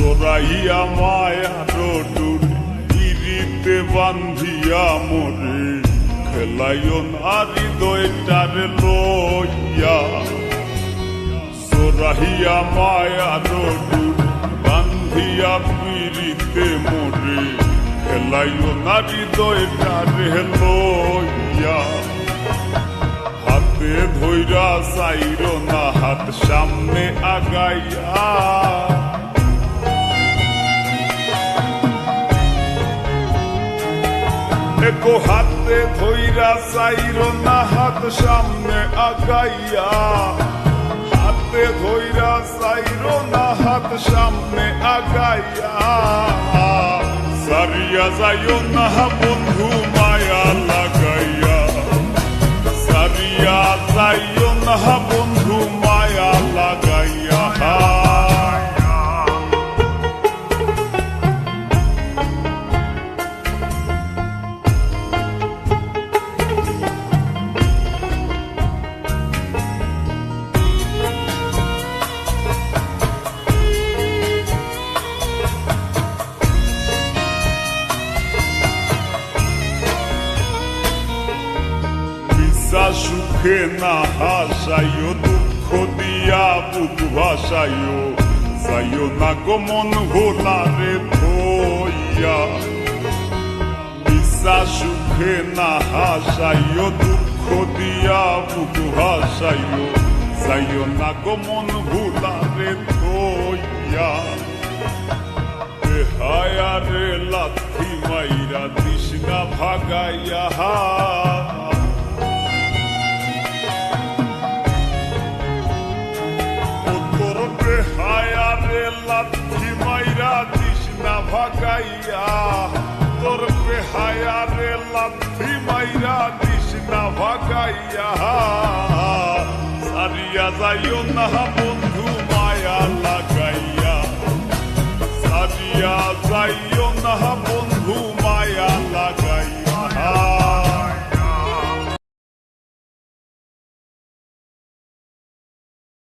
জড়াইয়া মায়ার ডোর ইরিতে বান্ধিয়া মোরে খেলাইও না হৃদয়টারে লইয়া জড়াইয়া মায়ার ডোর বান্ধিয়া পিরিতে মোরে খেলাইও না হৃদয়টারে লইয়া হাতে ধইরা চাইরো না হাত সামনে আগাইয়া একো হাতে ধইরা চাইরো না হাত সামনে আগাইয়া হাতে ধইরা চাইরো না হাত সামনে আগাইয়া সারিয়া যাইও না বন্ধু মায়া লাগাইয়া সারিয়া যাইও না বন্ধু মায়া লাগাইয়া সুখে না হাসাইও দুঃখ দিয়া বুক ভাসাইও যাইও না গো মন ভোলারে ধইয়া বিশ্বাস সুখে না হাসাইও দুঃখ দিয়া বুক ভাসাইও যাইও না গো মন ভোলারে ধইয়া হায়ারে লাথি মাইরা তৃষ্ণা ভাগাইয়া হায়ারে লাথি মাইরা তৃষ্ণা ভাগাইয়া তোর হায়ারে লাথি মাইরা তৃষ্ণা ভাগাইয়া সারিয়া যাইও না